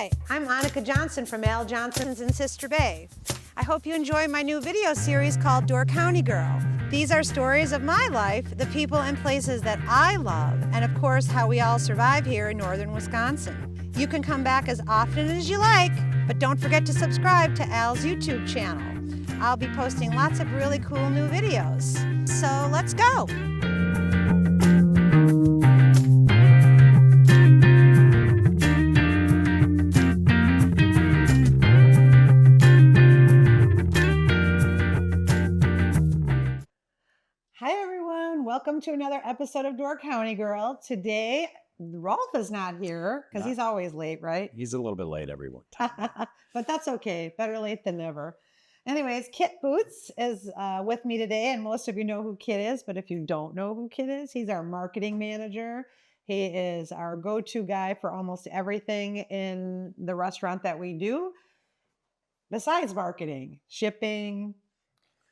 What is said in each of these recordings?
Hi, I'm Annika Johnson from Al Johnson's in Sister Bay. I hope you enjoy my new video series called Door County Girl. These are stories of my life, the people and places that I love, and of course how we all survive here in northern Wisconsin. You can come back as often as you like, but don't forget to subscribe to Al's YouTube channel. I'll be posting lots of really cool new videos. So let's go. Welcome to another episode of Door County Girl. Today, Rolf is not here because he's always late, right? He's a little bit late every time. But that's okay. Better late than never. Anyways, Kit Butz is with me today, and most of you know who Kit is, but if you don't know who Kit is, he's our marketing manager. He is our go-to guy for almost everything in the restaurant that we do, besides marketing, shipping,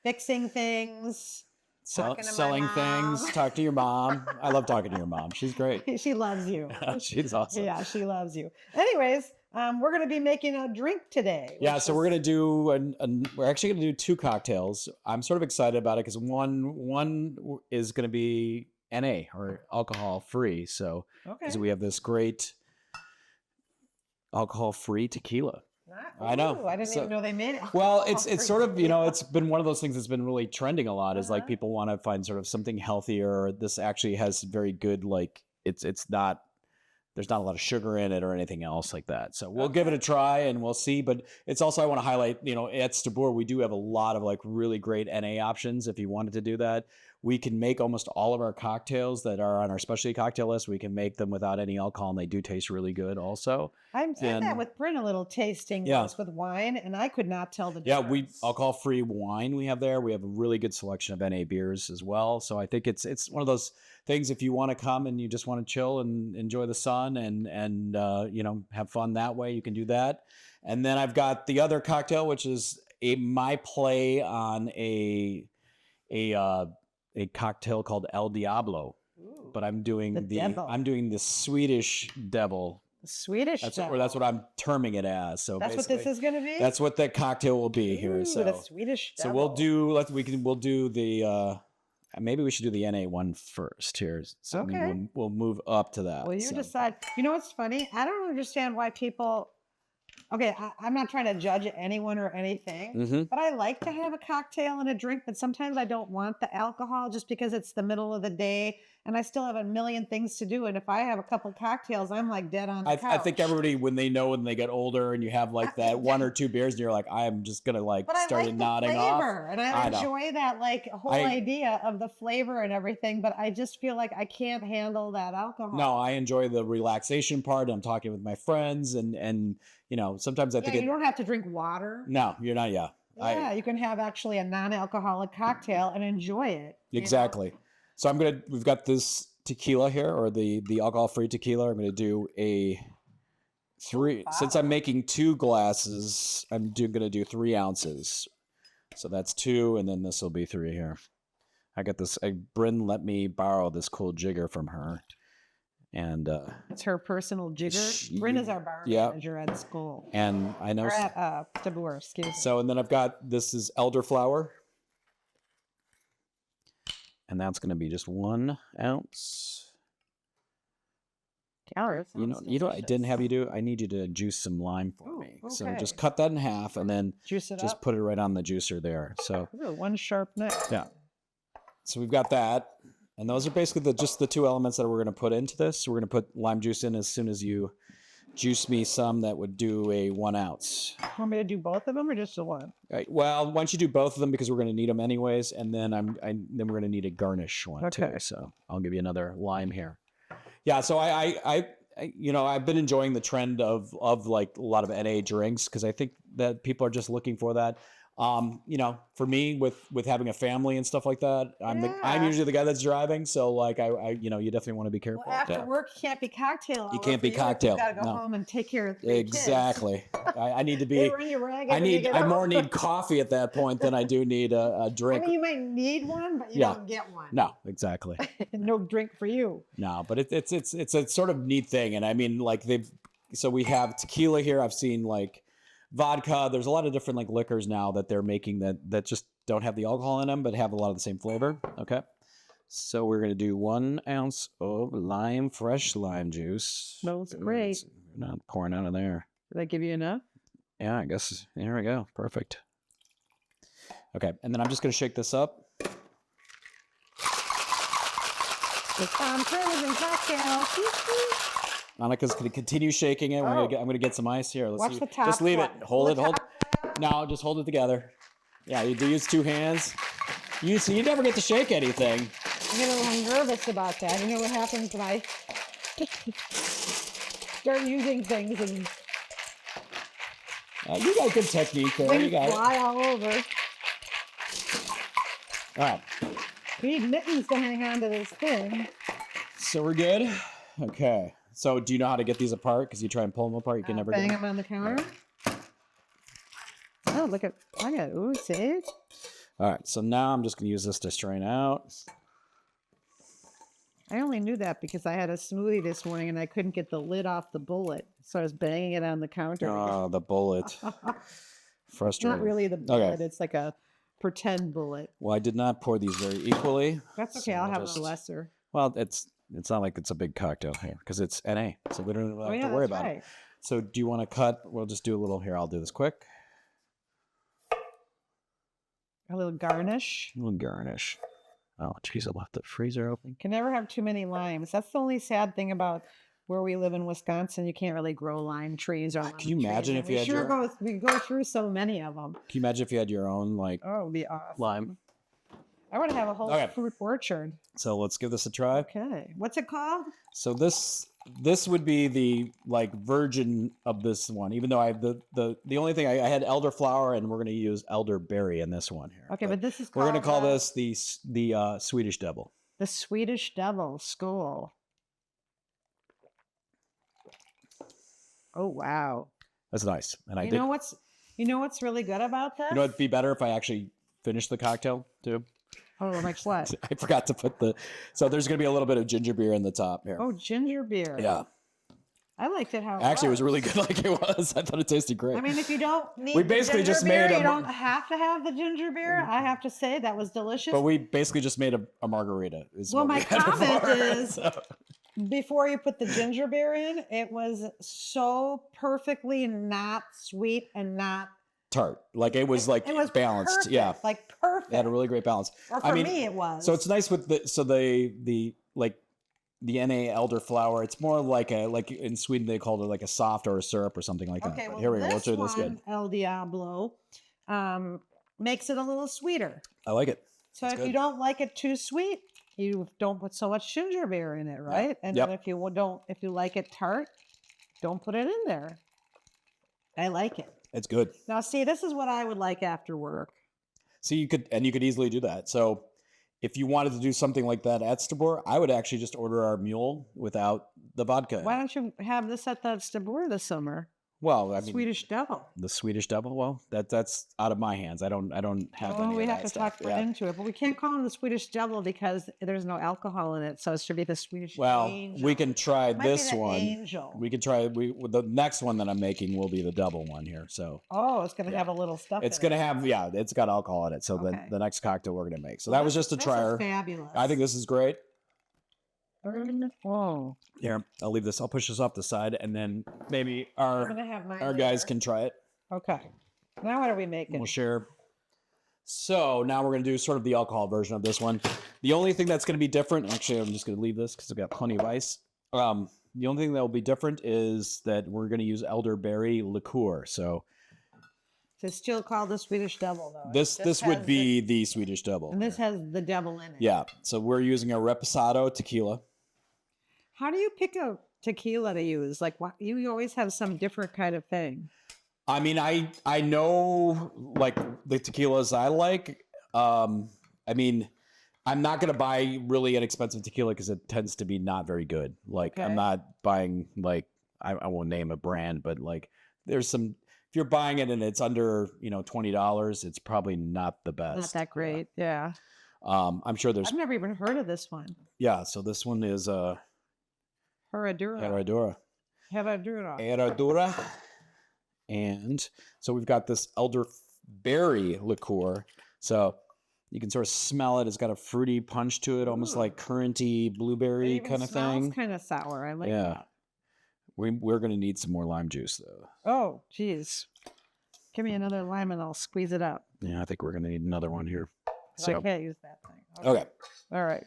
fixing things, selling things. Talk to your mom. I love talking to your mom. She's great. She loves you. She's awesome. Yeah, she loves you. Anyways, we're going to be making a drink today. Yeah, so we're going to do we're actually going to do two cocktails. I'm sort of excited about it because one is going to be NA or alcohol free. So because we have this great alcohol free tequila. I know. I didn't even know they made it. Well, it's sort of, it's been one of those things that's been really trending a lot is like people want to find sort of something healthier. This actually has very good, like it's not, there's not a lot of sugar in it or anything else like that. So we'll give it a try and we'll see. But it's also, I want to highlight, at Stabur, we do have a lot of like really great NA options. If you wanted to do that, we can make almost all of our cocktails that are on our specialty cocktail list. We can make them without any alcohol and they do taste really good also. I'm saying that with Bryn, a little tasting with wine, and I could not tell the difference. Yeah, alcohol-free wine we have there. We have a really good selection of NA beers as well. So I think it's one of those things, if you want to come and you just want to chill and enjoy the sun and have fun that way, you can do that. And then I've got the other cocktail, which is my play on a cocktail called El Diablo. Ooh, but I'm doing the Swedish Devil. Swedish Devil. That's what I'm terming it as. So that's what this is going to be. That's what that cocktail will be here. So the Swedish Devil. So we'll do the. Maybe we should do the NA one first here. So we'll move up to that. Well, you decide. You know what's funny? I don't understand why people. Okay, I'm not trying to judge anyone or anything, but I like to have a cocktail and a drink, but sometimes I don't want the alcohol just because it's the middle of the day and I still have a million things to do. And if I have a couple cocktails, I'm like dead on the couch. I think everybody, when they get older and you have like that one or two beers and you're like, I'm just going to start nodding off. And I enjoy that whole idea of the flavor and everything, but I just feel like I can't handle that alcohol. No, I enjoy the relaxation part. I'm talking with my friends and sometimes I think you don't have to drink water. No, you're not. Yeah. Yeah, you can have actually a non-alcoholic cocktail and enjoy it. Exactly. So we've got this tequila here, or the alcohol-free tequila. I'm going to do a 3, since I'm making 2 glasses, I'm going to do 3 ounces. So that's 2, and then this will be 3 here. I got this, Bryn let me borrow this cool jigger from her. And it's her personal jigger. Bryn is our bar manager at school. And I know. Or at Stabur, excuse me. So, and then I've got, this is elderflower. And that's going to be just 1 ounce. Calories. I didn't have you do. I need you to juice some lime for me. Okay. So just cut that in half and then just put it right on the juicer there. So 1 sharp neck. Yeah. So we've got that. And those are basically just the 2 elements that we're going to put into this. We're going to put lime juice in as soon as you juice me some that would do a 1 ounce. Want me to do both of them or just the one? Right. Well, why don't you do both of them because we're going to need them anyways, and then then we're going to need a garnish one too. So I'll give you another lime here. Yeah. So I've been enjoying the trend of like a lot of NA drinks because I think that people are just looking for that. For me with having a family and stuff like that, I'm usually the guy that's driving. So like you definitely want to be careful. Well, after work, you can't be cocktail. You can't be cocktail. You got to go home and take care of 3 exactly. kids. I need to be. I more need coffee at that point than I do need a drink. I mean, you might need one, but you don't get one. No, exactly. No drink for you. No, but it's a sort of neat thing, and I mean, like so we have tequila here. I've seen like vodka. There's a lot of different like liquors now that they're making that just don't have the alcohol in them, but have a lot of the same flavor. Okay. So we're going to do 1 ounce of fresh lime juice. Smells great. Not pouring out of there. Did I give you enough? Yeah, I guess. There we go. Perfect. Okay. And then I'm just going to shake this up. It's frozen cocktail. Monica's going to continue shaking it. I'm going to get some ice here. Let's Watch see. the top. Just leave it. Hold it. No, just hold it together. Yeah, you do use 2 hands. You never get to shake anything. I get a little nervous about that. You know what happens when I start using things and you got good technique there. things You got fly all over. All right. We need mittens to hang on to this thing. So we're good. Okay. So do you know how to get these apart? Because you try and pull them apart, you can never Bang get them. them on the counter. Oh, look at, ooh, see? All right. So now I'm just going to use this to strain out. I only knew that because I had a smoothie this morning and I couldn't get the lid off the bullet. So I was banging it on the counter. Oh, the bullet. Frustrating. Not really the bullet. It's like a pretend bullet. Well, I did not pour these very equally. That's okay. So I'll we'll have a lesser. Well, it's not like it's a big cocktail here because it's NA. So we don't have to worry about it. So do you want to cut? We'll just do a little here. I'll do this quick. A little garnish. A little garnish. Oh, geez, I left the freezer open. Can never have too many limes. That's the only sad thing about where we live in Wisconsin. You can't really grow lime trees or can you imagine if you had we go through so many of them. Can you imagine if you had your own like Oh, it'd be awesome. lime? I want to have a whole fruit orchard. So let's give this a try. Okay. What's it called? So this would be the like version of this one, even though I have the only thing I had elderflower and we're going to use elderberry in this one here. Okay, but this is we're going to call the, this the Swedish Devil. The Swedish Devil School. Oh wow. That's nice. And you know what's really good about this? You know it'd be better if I actually finished the cocktail too. Oh, like what? I forgot to put so there's going to be a little bit of ginger beer in the top here. Oh, ginger beer. Yeah. I liked it how it was really good like it was. I thought it tasted great. I mean, if you don't need we basically just beer, made you don't have to have the ginger beer. I have to say that was delicious. But we basically just made a margarita. Well, my comment is before you put the ginger beer in, it was so perfectly not sweet and not tart. Like it was balanced. Perfect, yeah. Like perfect. It had a really great balance. Or for me it was. So it's nice with the NA elderflower. It's more like in Sweden they called it like a soft or a syrup or something like that. Okay, But here we go. Let's do this good. El Diablo makes it a little sweeter. I like it. So if you don't like it too sweet, you don't put so much ginger beer in it, right? Yeah. And then if you like it tart, don't put it in there. I like it. It's good. Now, see, this is what I would like after work. So you could easily do that. So if you wanted to do something like that at Stabor, I would actually just order our mule without the vodka. Why don't you have this at the Stabor this summer? Well, I mean, Swedish Devil. The Swedish Devil. Well, that's out of my hands. I don't have any. We of have that to talk stuff. into it, but we can't call him the Swedish Devil because there's no alcohol in it. So it should be the Swedish Angel. We can try Might this be the one. Angel. We could try. The next one that I'm making will be the double one here. So. Oh, it's gonna have a little stuff. It's gonna have it's got alcohol in it. So the next cocktail we're gonna make. So that was just a tryer. Fabulous. I think this is great. Oh. Here, I'll leave this. I'll push this off the side, and then maybe our guys can try it. Okay. Now what are we making? We'll share. So now we're going to do sort of the alcohol version of this one. The only thing that's going to be different, actually, I'm just going to leave this because I've got plenty of ice. The only thing that will be different is that we're going to use elderberry liqueur. So it's still called the Swedish Devil, though. This would be the Swedish Devil. And this has the devil in it. Yeah. So we're using a reposado tequila. How do you pick a tequila to use? Like, what, you always have some different kind of thing. I mean, I know like the tequilas I like. I mean, I'm not going to buy really inexpensive tequila because it tends to be not very good. Like I'm not buying like, I won't name a brand, but like there's some, if you're buying it and it's under, $20, it's probably not the best. Not that great. Yeah. I'm sure I've never even heard of this one. Yeah. So this one is, Herradura. Herradura. Herradura. And so we've got this elderberry liqueur. So you can sort of smell it. It's got a fruity punch to it, almost like curranty blueberry kind of thing. Kind of sour. I like that. We're going to need some more lime juice, though. Oh, geez. Give me another lime and I'll squeeze it up. Yeah, I think we're going to need another one here. So I can't use that thing. Okay. All right.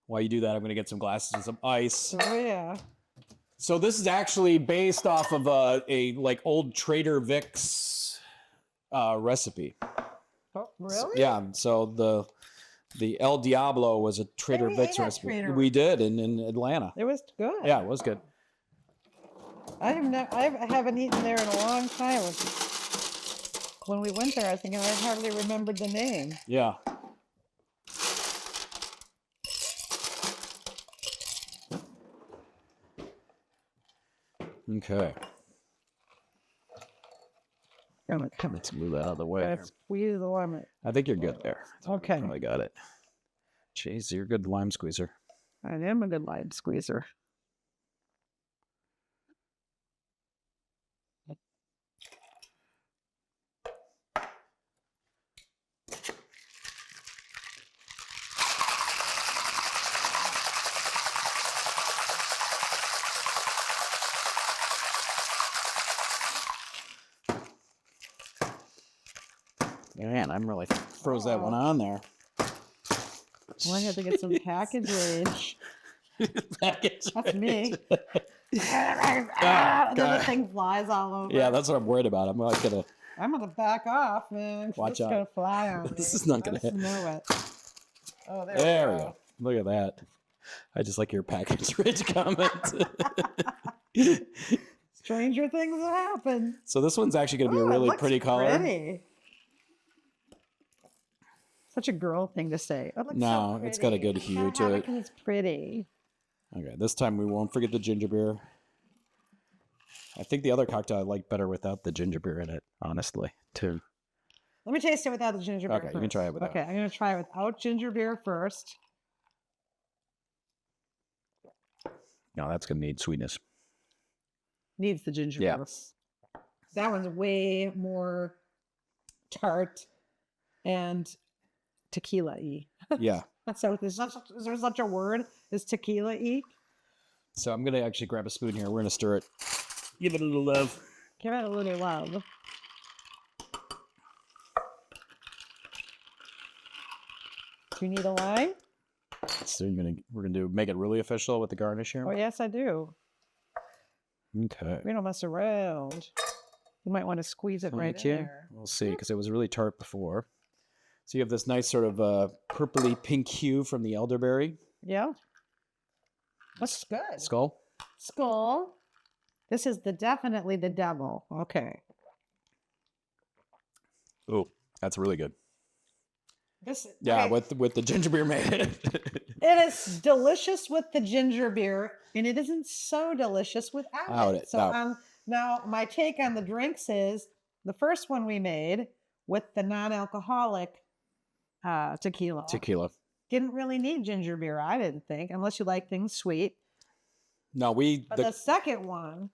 While you do that, I'm going to get some glasses and some ice. Oh, yeah. So this is actually based off of a like old Trader Vic's recipe. Oh, really? Yeah. So the El Diablo was a Trader Vic's recipe. We did in Atlanta. It was good. Yeah, it was good. I haven't eaten there in a long time. When we went there, I think I hardly remembered the name. Yeah. Okay. Let's move that out of the way. Squeeze the lemon. I think you're good there. Okay. I got it. Jeez, you're a good lime squeezer. I am a good lime squeezer. Man, I'm really froze that one on there. Well, I had to get some package rage. Package That's me. And then the thing flies all over. Yeah, that's what I'm worried about. I'm gonna back off, man. Watch out. It's gonna fly on me. This is not gonna hit. Know it. Oh, there we go. Look at that. I just like your package rage comment. Stranger things have happened. So this one's actually going to be a really pretty color. Pretty. Such a girl thing to say. Oh, no, it's got a good hue to it. It's pretty. Okay, this time we won't forget the ginger beer. I think the other cocktail I like better without the ginger beer in it, honestly, too. Let me taste it without the ginger beer. Okay, you can try it without. Okay, I'm going to try it without ginger beer first. No, that's going to need sweetness. Needs the ginger beer. That one's way more tart and tequila-y. Yeah. So is there such a word as tequila-y? So I'm going to actually grab a spoon here. We're going to stir it. Give it a little love. Give it a little love. Do you need a lime? So we're gonna make it really official with the garnish here. Oh yes, I do. Okay. We don't mess around. You might want to squeeze it right in there. We'll see, because it was really tart before. So you have this nice sort of purpley pink hue from the elderberry. Yeah. That's good. Skull. Skull. This is definitely the devil. Okay. Oh, that's really good. Okay. with the ginger beer made it. It is delicious with the ginger beer, and it isn't so delicious without it. So now my take on the drinks is the first one we made with the non-alcoholic tequila. Didn't really need ginger beer, I didn't think, unless you like things sweet. No, But the second one,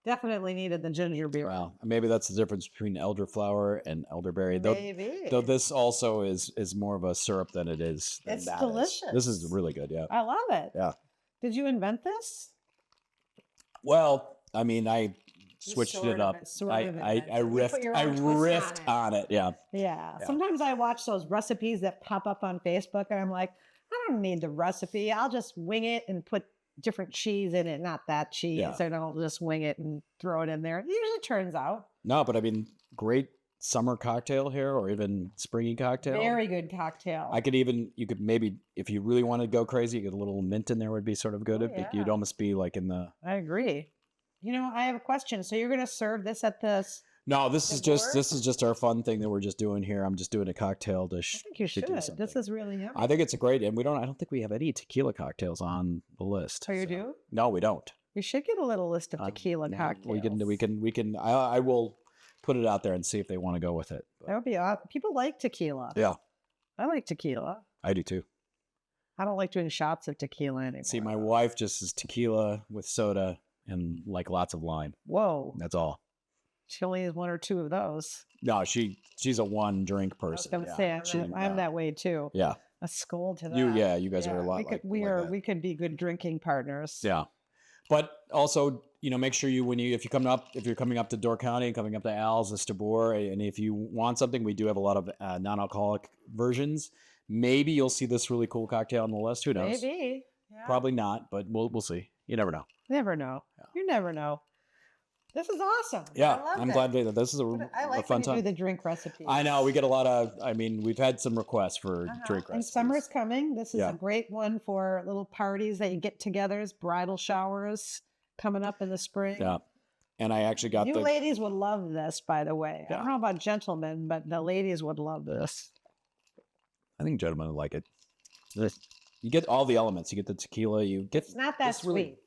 definitely needed the ginger beer. Well, maybe that's the difference between elderflower and elderberry. Maybe. Though this also is more of a syrup than it is. It's delicious. This is really good. Yeah. I love it. Yeah. Did you invent this? Well, I mean, I switched it up. I riffed on it. Yeah. Yeah. Sometimes I watch those recipes that pop up on Facebook, and I'm like, I don't need the recipe. I'll just wing it and put different cheese in it, not that cheese. Yeah. And I'll just wing it and throw it in there. It usually turns out. No, but I mean, great summer cocktail here, or even springy cocktail. Very good cocktail. You could maybe, if you really want to go crazy, you get a little mint in there would be sort of good. You'd almost be like in the. I agree. You know, I have a question. So you're going to serve this at this? No, this is just our fun thing that we're just doing here. I'm just doing a cocktail dish. I think you should. This is really yummy. I think it's a great, and I don't think we have any tequila cocktails on the list. Oh, you do? No, we don't. We should get a little list of tequila cocktails. We can. I will put it out there and see if they want to go with it. That would be awesome. People like tequila. Yeah. I like tequila. I do too. I don't like doing shots of tequila anymore. See, my wife just is tequila with soda and like lots of lime. Whoa. That's all. She only has 1 or 2 of those. No, she's a 1 drink person. I was going to say, I'm that way too. Yeah. A skull to that. You guys are a lot we could be good drinking partners. Yeah. But also, make sure if you're coming up to Door County, coming up to Al's, the Stabor, and if you want something, we do have a lot of non-alcoholic versions. Maybe you'll see this really cool cocktail on the list. Who knows? Maybe. Yeah. Probably not, but we'll see. You never know. Never know. Yeah. You never know. This is awesome. Yeah, I'm glad that this is a fun time. Do the drink recipes. I know we get a lot of. we've had some requests for drink recipes. And summer's coming. This is a great one for little parties that you get togethers, bridal showers coming up in the spring. Yeah, and I actually got you ladies would love this, by the way. Yeah. I don't know about gentlemen, but the ladies would love this. I think gentlemen would like it. You get all the elements. You get the tequila. You get. It's not that sweet.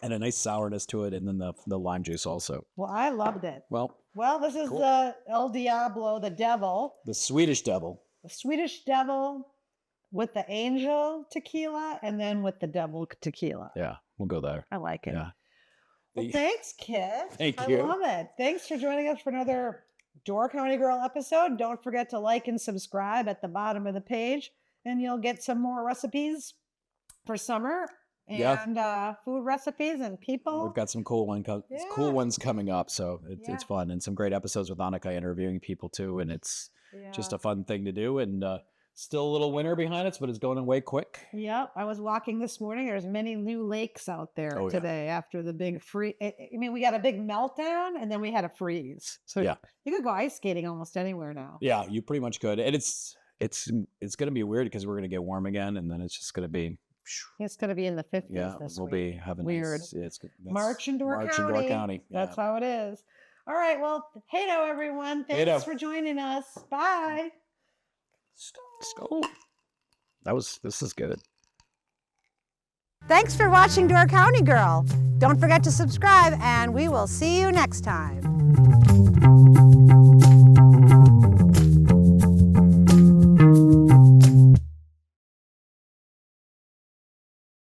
And a nice sourness to it, and then the lime juice also. Well, I loved it. Well, this is the El Diablo, the devil. The Swedish Devil. The Swedish Devil with the angel tequila, and then with the devil tequila. Yeah, we'll go there. I like it. Yeah. Well, thanks, Kit. Thank you. I love it. Thanks for joining us for another Door County Girl episode. Don't forget to like and subscribe at the bottom of the page, and you'll get some more recipes for summer. And food recipes and people. We've got some cool ones coming up, so it's fun, and some great episodes with Annika interviewing people too, and it's just a fun thing to do, and still a little winter behind us, but it's going away quick. Yep, I was walking this morning. There's many new lakes out there today after the big freeze. We got a big meltdown, and then we had a freeze. So you could go ice skating almost anywhere now. Yeah, you pretty much could, and it's going to be weird because we're going to get warm again, and then it's just going to be. It's going to be in the 50s this we'll week. be having weird. March in Door County. Yeah. That's how it is. All right. Well, hey-do, everyone. Thanks for joining us. Bye. Skull. This is good. Thanks for watching Door County Girl. Don't forget to subscribe, and we will see you next time.